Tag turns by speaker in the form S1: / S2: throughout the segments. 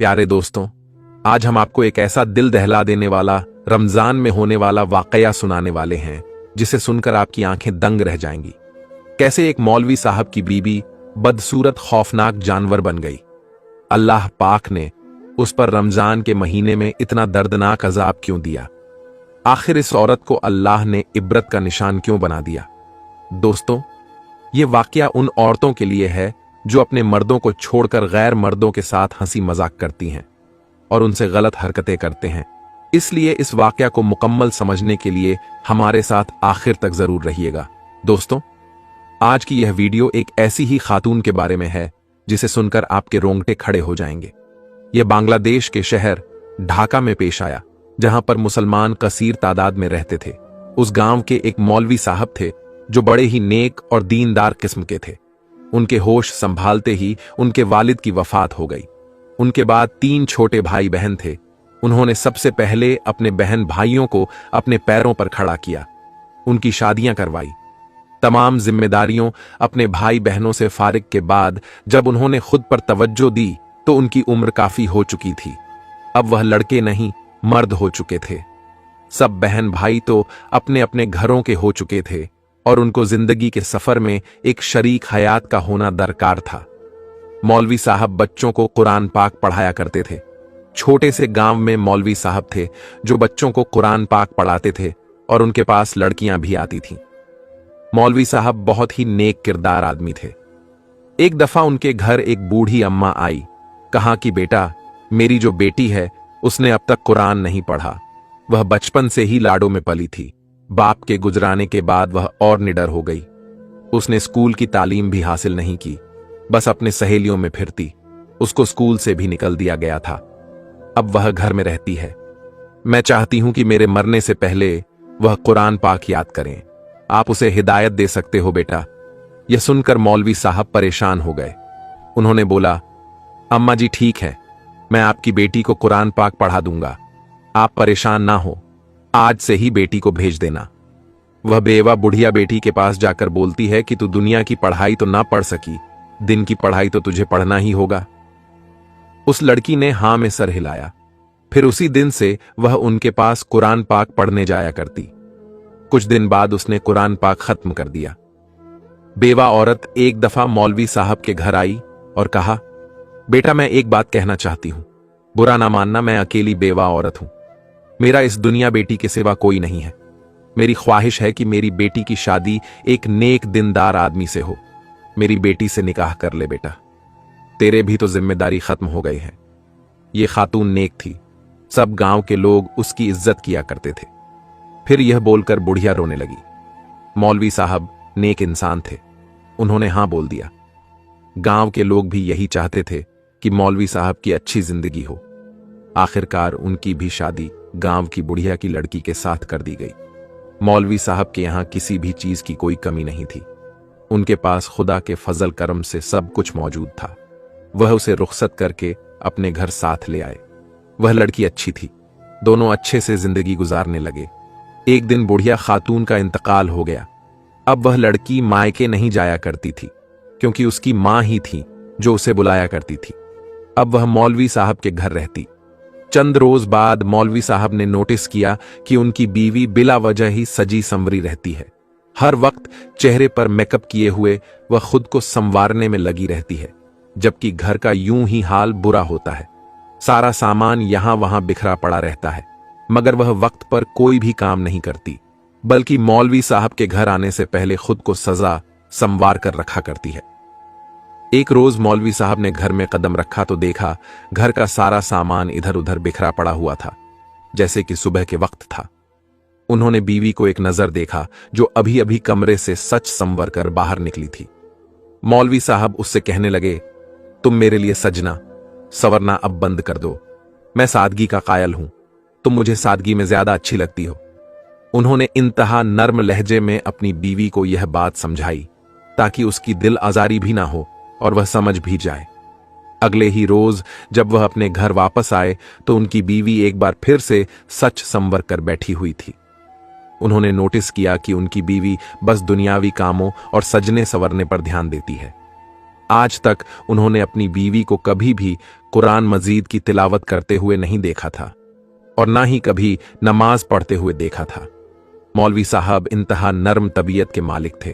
S1: प्यारे दोस्तों, आज हम आपको एक ऐसा दिल दहला देने वाला रमजान में होने वाला वाकया सुनाने वाले हैं जिसे सुनकर आपकी आंखें दंग रह जाएंगी। कैसे एक मौलवी साहब की बीबी बदसूरत खौफनाक जानवर बन गई। अल्लाह पाक ने उस पर रमजान के महीने में इतना दर्दनाक अजाब क्यों दिया? आखिर इस औरत को अल्लाह ने इब्रत का निशान क्यों बना दिया? दोस्तों, ये वाकया उन औरतों के लिए है जो अपने मर्दों को छोड़कर गैर मर्दों के साथ हंसी मजाक करती हैं और उनसे गलत हरकतें करते हैं। इसलिए इस वाकया को मुकम्मल समझने के लिए हमारे साथ आखिर तक जरूर रहिएगा। दोस्तों, आज की यह वीडियो एक ऐसी ही खातून के बारे में है जिसे सुनकर आपके रोंगटे खड़े हो जाएंगे। यह बांग्लादेश के शहर ढाका में पेश आया, जहां पर मुसलमान कसीर तादाद में रहते थे। उस गांव के एक मौलवी साहब थे जो बड़े ही नेक और दीनदार किस्म के थे। उनके होश संभालते ही उनके वालिद की वफात हो गई। उनके बाद 3 छोटे भाई बहन थे। उन्होंने सबसे पहले अपने बहन भाइयों को अपने पैरों पर खड़ा किया, उनकी शादियां करवाई। तमाम जिम्मेदारियों अपने भाई बहनों से फारिग के बाद जब उन्होंने खुद पर तवज्जो दी तो उनकी उम्र काफी हो चुकी थी। अब वह लड़के नहीं मर्द हो चुके थे। सब बहन भाई तो अपने अपने घरों के हो चुके थे और उनको जिंदगी के सफर में एक शरीक हयात का होना दरकार था। मौलवी साहब बच्चों को कुरान पाक पढ़ाया करते थे। छोटे से गांव में मौलवी साहब थे जो बच्चों को कुरान पाक पढ़ाते थे और उनके पास लड़कियां भी आती थीं। मौलवी साहब बहुत ही नेक किरदार आदमी थे। एक दफा उनके घर एक बूढ़ी अम्मा आई। कहा कि बेटा, मेरी जो बेटी है उसने अब तक कुरान नहीं पढ़ा। वह बचपन से ही लाडों में पली थी। बाप के गुजराने के बाद वह और निडर हो गई। उसने स्कूल की तालीम भी हासिल नहीं की, बस अपने सहेलियों में फिरती। उसको स्कूल से भी निकल दिया गया था। अब वह घर में रहती है। मैं चाहती हूं कि मेरे मरने से पहले वह कुरान पाक याद करें। आप उसे हिदायत दे सकते हो बेटा। यह सुनकर मौलवी साहब परेशान हो गए। उन्होंने बोला, अम्मा जी ठीक है, मैं आपकी बेटी को कुरान पाक पढ़ा दूंगा। आप परेशान ना हो, आज से ही बेटी को भेज देना। वह बेवा बुढ़िया बेटी के पास जाकर बोलती है कि तू दुनिया की पढ़ाई तो ना पढ़ सकी, दिन की पढ़ाई तो तुझे पढ़ना ही होगा। उस लड़की ने हां में सर हिलाया। फिर उसी दिन से वह उनके पास कुरान पाक पढ़ने जाया करती। कुछ दिन बाद उसने कुरान पाक खत्म कर दिया। बेवा औरत एक दफा मौलवी साहब के घर आई और कहा, बेटा मैं एक बात कहना चाहती हूं, बुरा ना मानना, मैं अकेली बेवा औरत हूं। मेरा इस दुनिया बेटी के सिवा कोई नहीं है। मेरी ख्वाहिश है कि मेरी बेटी की शादी एक नेक दीनदार आदमी से हो। मेरी बेटी से निकाह कर ले बेटा, तेरे भी तो जिम्मेदारी खत्म हो गई है। ये खातून नेक थी, सब गांव के लोग उसकी इज्जत किया करते थे। फिर यह बोलकर बुढ़िया रोने लगी। मौलवी साहब नेक इंसान थे, उन्होंने हां बोल दिया। गांव के लोग भी यही चाहते थे कि मौलवी साहब की अच्छी जिंदगी हो। आखिरकार उनकी भी शादी गांव की बुढ़िया की लड़की के साथ कर दी गई। मौलवी साहब के यहां किसी भी चीज की कोई कमी नहीं थी। उनके पास खुदा के फजल करम से सब कुछ मौजूद था। वह उसे रुखसत करके अपने घर साथ ले आए। वह लड़की अच्छी थी, दोनों अच्छे से जिंदगी गुजारने लगे। एक दिन बुढ़िया खातून का इंतकाल हो गया। अब वह लड़की मायके नहीं जाया करती थी क्योंकि उसकी मां ही थी जो उसे बुलाया करती थी। अब वह मौलवी साहब के घर रहती। चंद रोज बाद मौलवी साहब ने नोटिस किया कि उनकी बीवी बिला वजह ही सजी संवरी रहती है। हर वक्त चेहरे पर मेकअप किए हुए वह खुद को संवारने में लगी रहती है, जबकि घर का यूं ही हाल बुरा होता है। सारा सामान यहां वहां बिखरा पड़ा रहता है, मगर वह वक्त पर कोई भी काम नहीं करती, बल्कि मौलवी साहब के घर आने से पहले खुद को सजा संवार कर रखा करती है। एक रोज मौलवी साहब ने घर में कदम रखा तो देखा घर का सारा सामान इधर उधर बिखरा पड़ा हुआ था, जैसे कि सुबह के वक्त था। उन्होंने बीवी को एक नजर देखा जो अभी अभी कमरे से सच संवर कर बाहर निकली थी। मौलवी साहब उससे कहने लगे, तुम मेरे लिए सजना संवरना अब बंद कर दो। मैं सादगी का कायल हूं, तुम मुझे सादगी में ज्यादा अच्छी लगती हो। उन्होंने इंतहा नर्म लहजे में अपनी बीवी को यह बात समझाई ताकि उसकी दिल आजारी भी ना हो और वह समझ भी जाए। अगले ही रोज जब वह अपने घर वापस आए तो उनकी बीवी एक बार फिर से सच संवर कर बैठी हुई थी। उन्होंने नोटिस किया कि उनकी बीवी बस दुनियावी कामों और सजने संवरने पर ध्यान देती है। आज तक उन्होंने अपनी बीवी को कभी भी कुरान मजीद की तिलावत करते हुए नहीं देखा था और ना ही कभी नमाज पढ़ते हुए देखा था। मौलवी साहब इंतहा नर्म तबीयत के मालिक थे।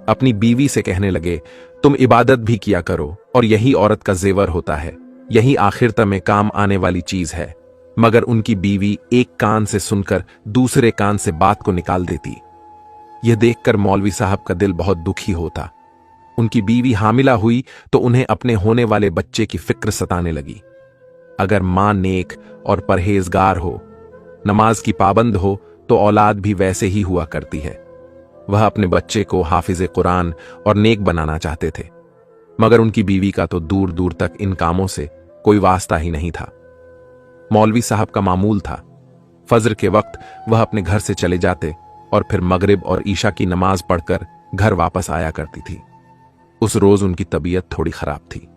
S1: अपनी बीवी से कहने लगे, तुम इबादत भी किया करो और यही औरत का जेवर होता है, यही आखिरत में काम आने वाली चीज है। मगर उनकी बीवी एक कान से सुनकर दूसरे कान से बात को निकाल देती। यह देखकर मौलवी साहब का दिल बहुत दुखी होता। उनकी बीवी हामिला हुई तो उन्हें अपने होने वाले बच्चे की फिक्र सताने लगी। अगर मां नेक और परहेजगार हो, नमाज की पाबंद हो, तो औलाद भी वैसे ही हुआ करती है। वह अपने बच्चे को हाफिज कुरान और नेक बनाना चाहते थे, मगर उनकी बीवी का तो दूर दूर तक इन कामों से कोई वास्ता ही नहीं था। मौलवी साहब का मामूल था, फजर के वक्त वह अपने घर से चले जाते और फिर मगरिब और ईशा की नमाज पढ़कर घर वापस आया करती थी। उस रोज उनकी तबीयत थोड़ी खराब थी।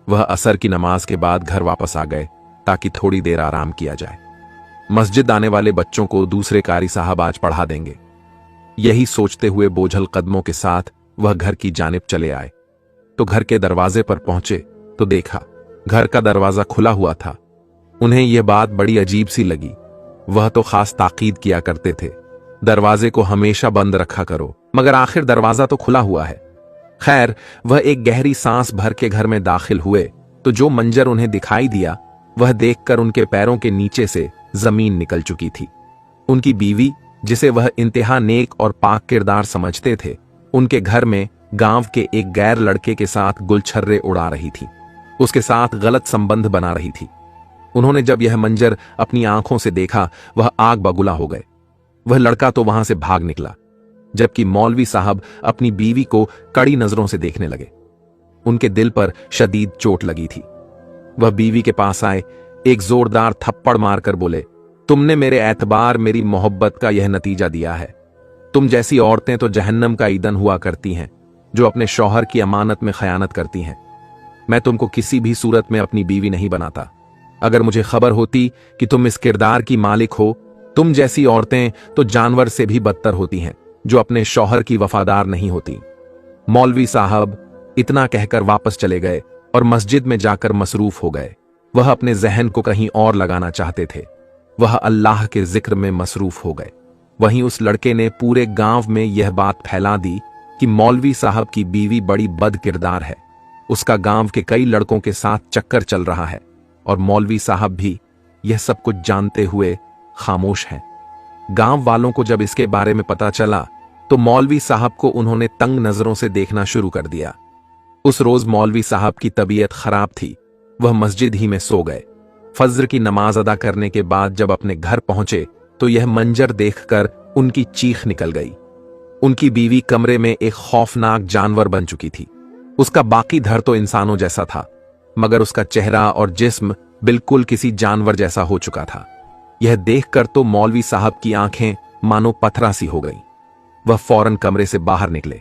S1: वह असर की नमाज के बाद घर वापस आ गए ताकि थोड़ी देर आराम किया जाए। मस्जिद आने वाले बच्चों को दूसरे कारी साहब आज पढ़ा देंगे। यही सोचते हुए बोझल कदमों के साथ वह घर की जानिब चले आए तो घर के दरवाजे पर पहुंचे तो देखा घर का दरवाजा खुला हुआ था। उन्हें यह बात बड़ी अजीब सी लगी। वह तो खास ताकीद किया करते थे, दरवाजे को हमेशा बंद रखा करो, मगर आखिर दरवाजा तो खुला हुआ है। खैर, वह एक गहरी सांस भर के घर में दाखिल हुए तो जो मंजर उन्हें दिखाई दिया वह देखकर उनके पैरों के नीचे से जमीन निकल चुकी थी। उनकी बीवी, जिसे वह इंतहा नेक और पाक किरदार समझते थे, उनके घर में गांव के एक गैर लड़के के साथ गुलछर्रे उड़ा रही थी, उसके साथ गलत संबंध बना रही थी। उन्होंने जब यह मंजर अपनी आंखों से देखा, वह आग बगुला हो गए। वह लड़का तो वहां से भाग निकला, जबकि मौलवी साहब अपनी बीवी को कड़ी नजरों से देखने लगे। उनके दिल पर शदीद चोट लगी थी। वह बीवी के पास आए, एक जोरदार थप्पड़ मारकर बोले, तुमने मेरे एतबार, मेरी मोहब्बत का यह नतीजा दिया है। तुम जैसी औरतें तो जहन्नम का ईंधन हुआ करती हैं, जो अपने शौहर की अमानत में खयानत करती हैं। मैं तुमको किसी भी सूरत में अपनी बीवी नहीं बनाता। अगर मुझे खबर होती कि तुम इस किरदार की मालिक हो, तुम जैसी औरतें तो जानवर से भी बदतर होती हैं, जो अपने शौहर की वफादार नहीं होती। मौलवी साहब इतना कहकर वापस चले गए और मस्जिद में जाकर मसरूफ हो गए। वह अपने जहन को कहीं और लगाना चाहते थे। वह अल्लाह के जिक्र में मसरूफ हो गए। वहीं उस लड़के ने पूरे गांव में यह बात फैला दी कि मौलवी साहब की बीवी बड़ी बद किरदार है। उसका गांव के कई लड़कों के साथ चक्कर चल रहा है और मौलवी साहब भी यह सब कुछ जानते हुए खामोश हैं। गांव वालों को जब इसके बारे में पता चला तो मौलवी साहब को उन्होंने तंग नजरों से देखना शुरू कर दिया। उस रोज मौलवी साहब की तबीयत खराब थी। वह मस्जिद ही में सो गए। फज्र की नमाज अदा करने के बाद जब अपने घर पहुंचे तो यह मंजर देखकर उनकी चीख निकल गई। उनकी बीवी कमरे में एक खौफनाक जानवर बन चुकी थी। उसका बाकी धड़ तो इंसानों जैसा था, मगर उसका चेहरा और जिस्म बिल्कुल किसी जानवर जैसा हो चुका था। यह देखकर तो मौलवी साहब की आंखें मानो पत्थरा सी हो गईं। वह फौरन कमरे से बाहर निकले।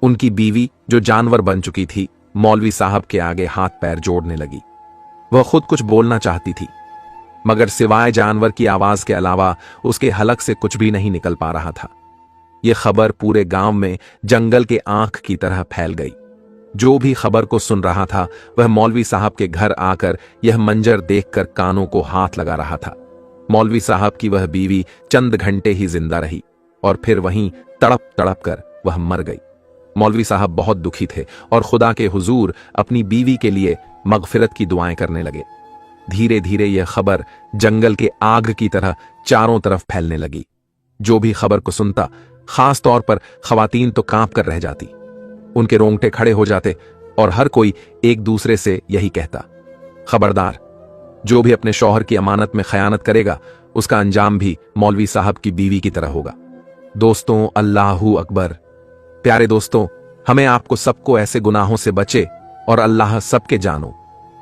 S1: उनकी बीवी, जो जानवर बन चुकी थी, मौलवी साहब के आगे हाथ पैर जोड़ने लगी। वह खुद कुछ बोलना चाहती थी, मगर सिवाय जानवर की आवाज के अलावा उसके हलक से कुछ भी नहीं निकल पा रहा था। यह खबर पूरे गांव में जंगल के आंख की तरह फैल गई। जो भी खबर को सुन रहा था वह मौलवी साहब के घर आकर यह मंजर देखकर कानों को हाथ लगा रहा था। मौलवी साहब की वह बीवी चंद घंटे ही जिंदा रही और फिर वहीं तड़प तड़प कर वह मर गई। मौलवी साहब बहुत दुखी थे और खुदा के हुजूर अपनी बीवी के लिए मगफिरत की दुआएं करने लगे। धीरे धीरे यह खबर जंगल के आग की तरह चारों तरफ फैलने लगी। जो भी खबर को सुनता, खास तौर पर खवातीन, तो कांप कर रह जाती। उनके रोंगटे खड़े हो जाते और हर कोई एक दूसरे से यही कहता, खबरदार, जो भी अपने शौहर की अमानत में खयानत करेगा उसका अंजाम भी मौलवी साहब की बीवी की तरह होगा। दोस्तों, अल्लाहू अकबर। प्यारे दोस्तों, हमें आपको सबको ऐसे गुनाहों से बचे और अल्लाह सबके जानो,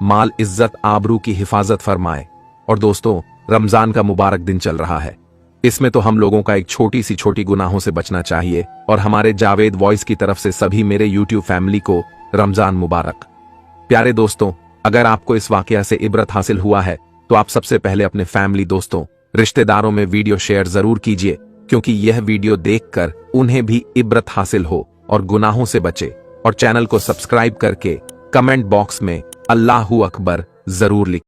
S1: माल, इज्जत, आबरू की हिफाजत फरमाए। और दोस्तों, रमजान का मुबारक दिन चल रहा है। इसमें तो हम लोगों का एक छोटी गुनाहों से बचना चाहिए। और हमारे जावेद वॉइस की तरफ से सभी मेरे यूट्यूब फैमिली को रमजान मुबारक। प्यारे दोस्तों, अगर आपको इस वाकया से इबरत हासिल हुआ है तो आप सबसे पहले अपने फैमिली, दोस्तों, रिश्तेदारों में वीडियो शेयर जरूर कीजिए, क्योंकि यह वीडियो देखकर उन्हें भी इबरत हासिल हो और गुनाहों से बचे और चैनल को सब्सक्राइब करके कमेंट बॉक्स में अल्लाहू अकबर जरूर लिखें।